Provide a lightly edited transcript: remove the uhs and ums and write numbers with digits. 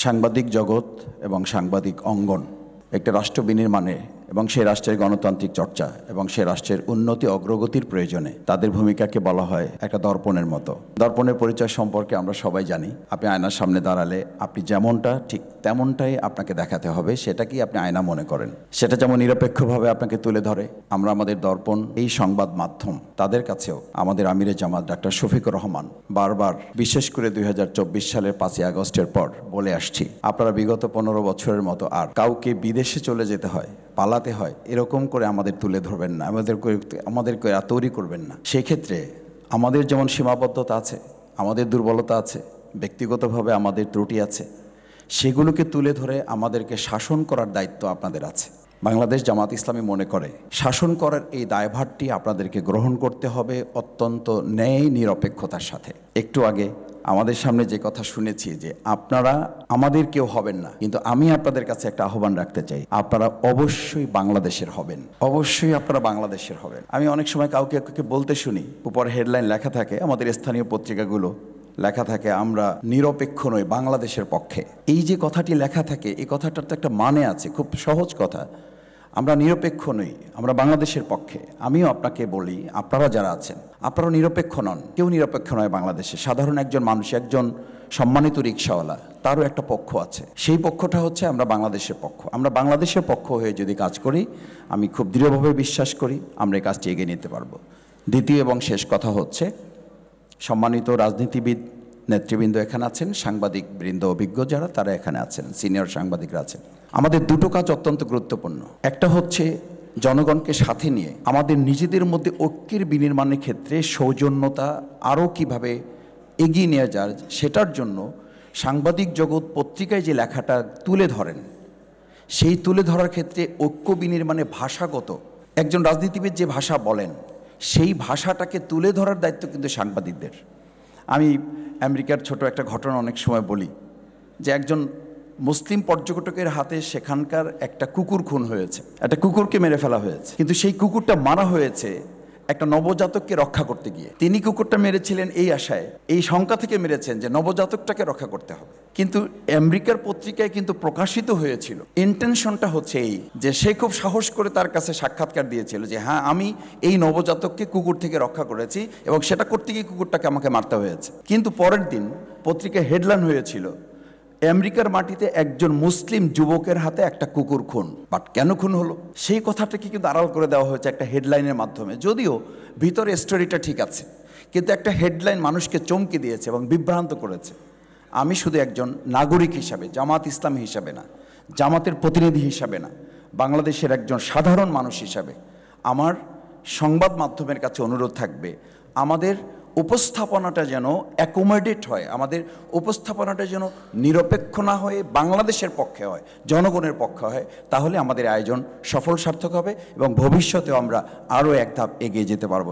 সাংবাদিক জগৎ এবং সাংবাদিক অঙ্গন একটা রাষ্ট্র বিনির্মাণে এবং সেই রাষ্ট্রের গণতান্ত্রিক চর্চা এবং সেই রাষ্ট্রের উন্নতি অগ্রগতির প্রয়োজনে তাদের ভূমিকাকে বলা হয় একটা দর্পণের মতো। দর্পণের পরিচয় সম্পর্কে আমরা সবাই জানি। আপনি আয়নার সামনে দাঁড়ালে আপনি যেমনটা ঠিক তেমনটাই আপনাকে দেখাতে হবে, সেটাকেই আপনি আয়না মনে করেন। সেটা যেমন নিরপেক্ষভাবে আপনাকে তুলে ধরে, আমরা আমাদের দর্পণ এই সংবাদ মাধ্যম তাদের কাছেও আমাদের আমিরে জামাত ডাক্তার শফিকুর রহমান বারবার, বিশেষ করে 2024 সালের 5ই আগস্টের পর বলে আসছি, আপনারা বিগত 15 বছরের মতো আর কাউকে বিদেশে চলে যেতে হয়, পালাতে হয়, এরকম করে আমাদের তুলে ধরবেন না, আমাদেরকে তৈরি করবেন না। সেক্ষেত্রে আমাদের যেমন সীমাবদ্ধতা আছে, আমাদের দুর্বলতা আছে, ব্যক্তিগতভাবে আমাদের ত্রুটি আছে, সেগুলোকে তুলে ধরে আমাদেরকে শাসন করার দায়িত্ব আপনাদের আছে। বাংলাদেশ জামাত ইসলামী মনে করে শাসন করার এই দায়ভারটি আপনাদেরকে গ্রহণ করতে হবে অত্যন্ত ন্যায় নিরপেক্ষতার সাথে। একটু আগে আমাদের সামনে যে কথা শুনেছি যে আপনারা আমাদের কেউ হবেন না, কিন্তু আমি আপনাদের কাছে একটা আহ্বান রাখতে চাই, আপনারা অবশ্যই বাংলাদেশের হবেন, অবশ্যই আপনারা বাংলাদেশের হবেন। আমি অনেক সময় কাউকে বলতে শুনি, উপর হেডলাইন লেখা থাকে, আমাদের স্থানীয় পত্রিকাগুলো লেখা থাকে আমরা নিরপেক্ষ নই, বাংলাদেশের পক্ষে। এই যে কথাটি লেখা থাকে, এই কথাটার তো একটা মানে আছে, খুব সহজ কথা। আমরা নিরপেক্ষ নই, আমরা বাংলাদেশের পক্ষে। আমিও আপনাকে বলি, আপনারা যারা আছেন আপনারা নিরপেক্ষ নন, কেউ নিরপেক্ষ নয় বাংলাদেশে। সাধারণ একজন মানুষ, একজন সম্মানিত রিকশাওয়ালা, তারও একটা পক্ষ আছে, সেই পক্ষটা হচ্ছে আমরা বাংলাদেশের পক্ষ। আমরা বাংলাদেশের পক্ষ হয়ে যদি কাজ করি, আমি খুব দৃঢ়ভাবে বিশ্বাস করি আমরা এই কাজটি এগিয়ে নিতে পারবো। দ্বিতীয় এবং শেষ কথা হচ্ছে, সম্মানিত রাজনীতিবিদ নেতৃবৃন্দ এখানে আছেন, সাংবাদিক বৃন্দ অভিজ্ঞ যারা, তারা এখানে আছেন, সিনিয়র সাংবাদিকরা আছেন। আমাদের দুটো কাজ অত্যন্ত গুরুত্বপূর্ণ। একটা হচ্ছে জনগণকে সাথে নিয়ে আমাদের নিজেদের মধ্যে ঐক্যের বিনির্মাণের ক্ষেত্রে সৌজন্যতা আরও কিভাবে এগিয়ে নিয়ে যায়, সেটার জন্য সাংবাদিক জগৎ পত্রিকায় যে লেখাটা তুলে ধরেন, সেই তুলে ধরার ক্ষেত্রে ঐক্য বিনির্মাণে ভাষাগত একজন রাজনীতিবিদ যে ভাষা বলেন, সেই ভাষাটাকে তুলে ধরার দায়িত্ব কিন্তু সাংবাদিকদের। আমি আমেরিকার ছোট একটা ঘটনা অনেক সময় বলি যে একজন মুসলিম পর্যটকের হাতে সেখানকার একটা কুকুর খুন হয়েছে, একটা কুকুরকে মেরে ফেলা হয়েছে, কিন্তু সেই কুকুরটা মারা হয়েছে একটা নবজাতককে রক্ষা করতে গিয়ে। তিনি কুকুরটা মেরেছিলেন এই আশায়, এই শঙ্কা থেকে মেরেছেন যে নবজাতকটাকে রক্ষা করতে হবে, কিন্তু আমেরিকার পত্রিকায় কিন্তু প্রকাশিত হয়েছিল, ইন্টেনশনটা হচ্ছে এই যে সে খুব সাহস করে তার কাছে সাক্ষাৎকার দিয়েছিল যে হ্যাঁ, আমি এই নবজাতককে কুকুর থেকে রক্ষা করেছি এবং সেটা করতে গিয়ে কুকুরটাকে আমাকে মারতে হয়েছে। কিন্তু পরের দিন পত্রিকায় হেডলাইন হয়েছিল, আমেরিকার মাটিতে একজন মুসলিম যুবকের হাতে একটা কুকুর খুন। বাট কেন খুন হলো, সেই কথাটাকে কিন্তু আড়াল করে দেওয়া হয়েছে একটা হেডলাইনের মাধ্যমে। যদিও ভিতরে স্টোরিটা ঠিক আছে, কিন্তু একটা হেডলাইন মানুষকে চমকে দিয়েছে এবং বিভ্রান্ত করেছে। আমি শুধু একজন নাগরিক হিসাবে, জামাত ইসলামী হিসাবে না, জামাতের প্রতিনিধি হিসাবে না, বাংলাদেশের একজন সাধারণ মানুষ হিসাবে আমার সংবাদ মাধ্যমের কাছে অনুরোধ থাকবে, আমাদের উপস্থাপনাটা যেন অ্যাকোমোডেট হয়, আমাদের উপস্থাপনাটা যেন নিরপেক্ষ না হয়ে বাংলাদেশের পক্ষে হয়, জনগণের পক্ষে হয়। তাহলে আমাদের আয়োজন সফল সার্থক হবে এবং ভবিষ্যতেও আমরা আরও এক ধাপ এগিয়ে যেতে পারবো।